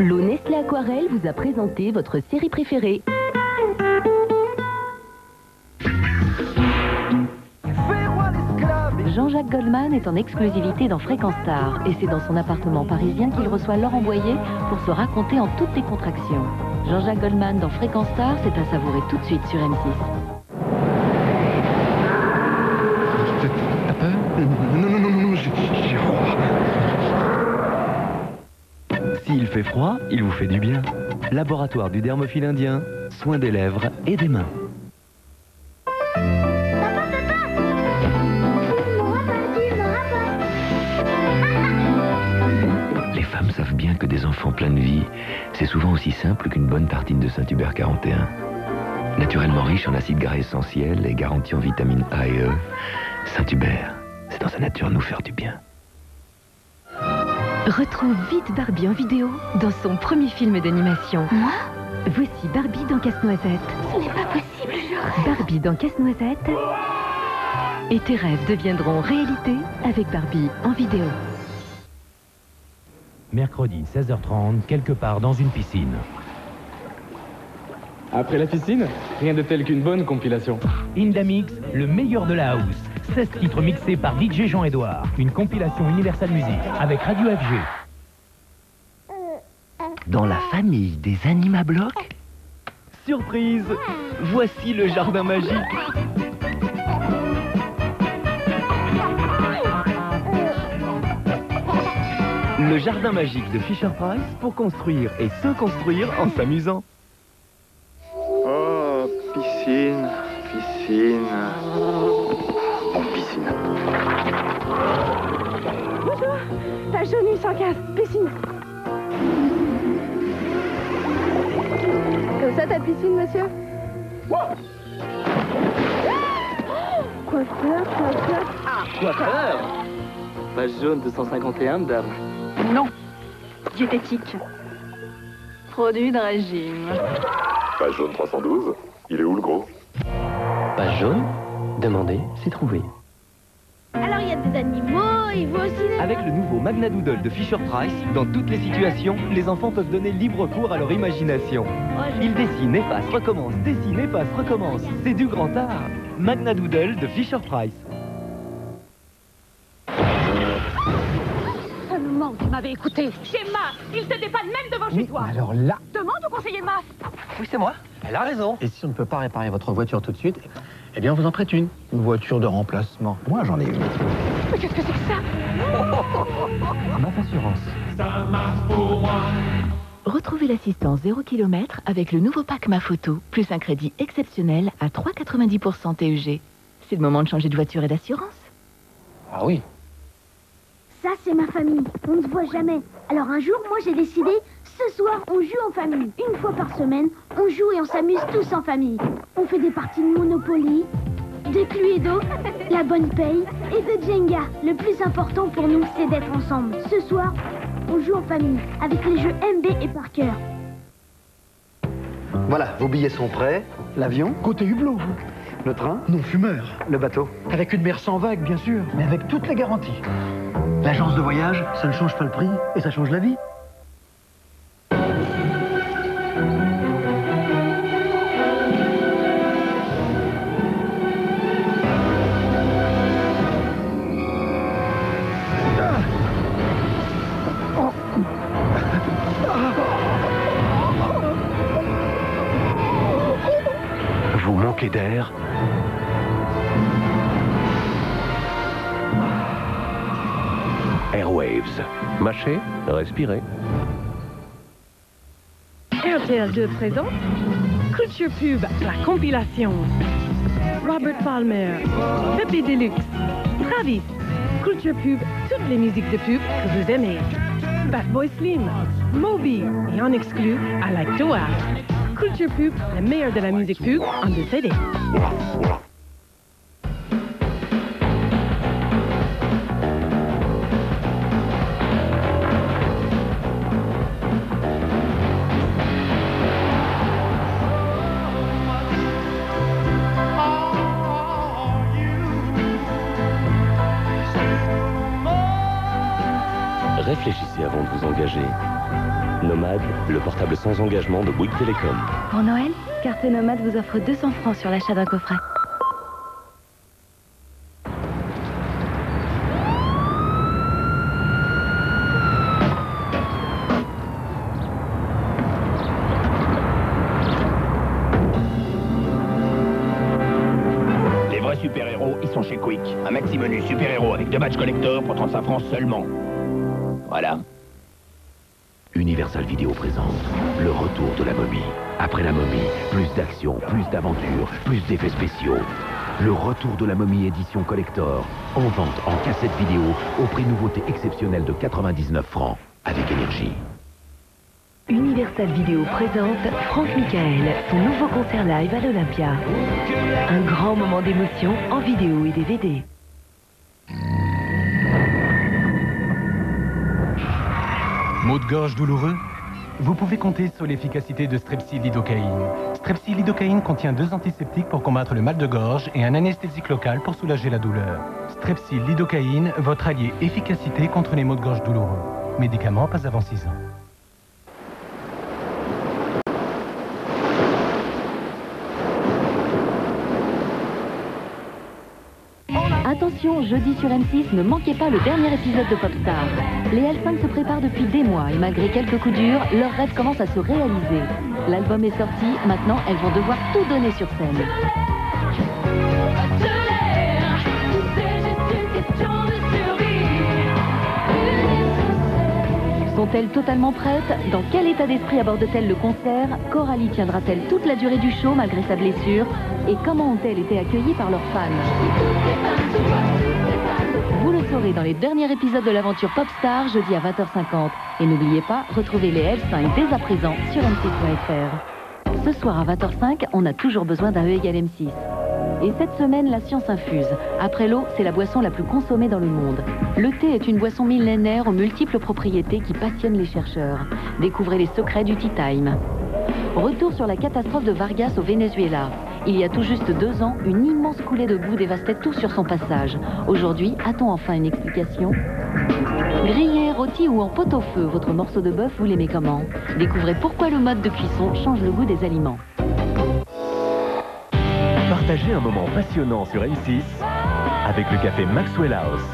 L'eau Nestlé Aquarelle vous a présenté votre série préférée. Jean-Jacques Goldman est en exclusivité dans Fréquence Star et c'est dans son appartement parisien qu'il reçoit Laurent Boyer pour se raconter en toutes décontraction. Jean-Jacques Goldman dans Fréquence Star, c'est à savourer tout de suite sur M6. T'as peur? Non, j'ai froid. S'il fait froid, il vous fait du bien. Laboratoire du dermophile indien, soins des lèvres et des mains. Les femmes savent bien que des enfants pleins de vie, c'est souvent aussi simple qu'une bonne tartine de Saint-Hubert 41. Naturellement riche en acides gras essentiels et garanti en vitamines A et E, Saint-Hubert, c'est dans sa nature nous faire du bien. Retrouve vite Barbie en vidéo dans son premier film d'animation. Moi? Voici Barbie dans Casse-Noisette. Ce n'est pas possible, je rêve. Barbie dans Casse-Noisette. Et tes rêves deviendront réalité avec Barbie en vidéo. Mercredi 16h30, quelque part dans une piscine. Après la piscine, rien de tel qu'une bonne compilation. Indamix, le meilleur de la house. 16 titres mixés par DJ Jean-Edouard. Une compilation Universal Music avec Radio FG. Dans la famille des Animablocs, surprise, voici le jardin magique. Le jardin magique de Fisher-Price pour construire et se construire en s'amusant. Oh, piscine. Bon, piscine. Bonjour, t'as jauni sans casse, piscine. Comme ça, ta piscine, monsieur? Coiffeur. Coiffeur? Page jaune 251, dame. Non, diététique. Produit de régime. Page jaune 312, il est où le gros? Page jaune, demandez, c'est trouvé. Alors, il y a des animaux, il faut aussi... Avec le nouveau Magna Doodle de Fisher-Price, dans toutes les situations, les enfants peuvent donner libre cours à leur imagination. Ils dessinent, effacent, recommencent, dessinent, effacent, recommencent. C'est du grand art. Magna Doodle de Fisher-Price. Seulement, tu m'avais écouté. Chez MAF, il se dépanne même devant chez toi. Alors là... Demande au conseiller MAF. Oui, c'est moi. Elle a raison. Et si on ne peut pas réparer votre voiture tout de suite, eh bien, on vous en prête une. Une voiture de remplacement. Moi, j'en ai une. Mais qu'est-ce que c'est que ça? MAF Assurance. Retrouvez l'assistance 0 km avec le nouveau pack Ma Photo, plus un crédit exceptionnel à 3,90% TEG. C'est le moment de changer de voiture et d'assurance. Ah oui. Ça, c'est ma famille. On ne se voit jamais. Alors un jour, moi, j'ai décidé, ce soir, on joue en famille. Une fois par semaine, on joue et on s'amuse tous en famille. On fait des parties de Monopoly, de Cluedo, la bonne paye et de Jenga. Le plus important pour nous, c'est d'être ensemble. Ce soir, on joue en famille avec les jeux MB et Parker. Voilà, vos billets sont prêts. L'avion, côté hublot. Le train, non fumeur. Le bateau, avec une mer sans vagues, bien sûr, mais avec toutes les garanties. L'agence de voyage, ça ne change pas le prix et ça change la vie. Vous manquez d'air? Airwaves. Mâchez, respirez. RTL 2 présente Culture Pub, la compilation. Robert Palmer, Pepe Deluxe, Travis, Culture Pub, toutes les musiques de pub que vous aimez. Bad Boy Slim, Moby et en exclu, I Like to Ask. Culture Pub, le meilleur de la musique pub en 2 CD. Réfléchissez avant de vous engager. Nomade, le portable sans engagement de Bouygues Télécom. Pour Noël, Carte Nomade vous offre 200 francs sur l'achat d'un coffret. Les vrais super-héros, ils sont chez Quick. Un maxi menu super-héros avec 2 badges collector pour 35 francs seulement. Voilà. Universal Video présente le retour de la momie. Après la momie, plus d'action, plus d'aventure, plus d'effets spéciaux. Le retour de la momie édition collector, en vente en cassette vidéo au prix nouveauté exceptionnel de 99 francs avec énergie. Universal Video présente Franck Michael, son nouveau concert live à l'Olympia. Un grand moment d'émotion en vidéo et DVD. Maux de gorge douloureux? Vous pouvez compter sur l'efficacité de Strepsil Lidocaïne. Strepsil Lidocaïne contient 2 antiseptiques pour combattre le mal de gorge et un anesthésique local pour soulager la douleur. Strepsil Lidocaïne, votre allié efficacité contre les maux de gorge douloureux. Médicament pas avant 6 ans. Attention, jeudi sur M6, ne manquez pas le dernier épisode de Popstar. Les L5 se préparent depuis des mois et malgré quelques coups durs, leurs rêves commencent à se réaliser. L'album est sorti, maintenant elles vont devoir tout donner sur scène. Sont-elles totalement prêtes? Dans quel état d'esprit aborde-t-elle le concert? Coralie tiendra-t-elle toute la durée du show malgré sa blessure? Et comment ont-elles été accueillies par leurs fans? Vous le saurez dans les derniers épisodes de l'aventure Popstar, jeudi à 20h50. Et n'oubliez pas, retrouvez les L5 dès à présent sur m6.fr. Ce soir à 20h05, on a toujours besoin d'un E égale M6. Et cette semaine, la science infuse. Après l'eau, c'est la boisson la plus consommée dans le monde. Le thé est une boisson millénaire aux multiples propriétés qui passionnent les chercheurs. Découvrez les secrets du Tea Time. Retour sur la catastrophe de Vargas au Venezuela. Il y a tout juste 2 ans, une immense coulée de boue dévastait tout sur son passage. Aujourd'hui, a-t-on enfin une explication? Grillé, rôti ou en pot-au-feu, votre morceau de bœuf, vous l'aimez comment? Découvrez pourquoi le mode de cuisson change le goût des aliments. Partagez un moment passionnant sur M6 avec le café Maxwell House.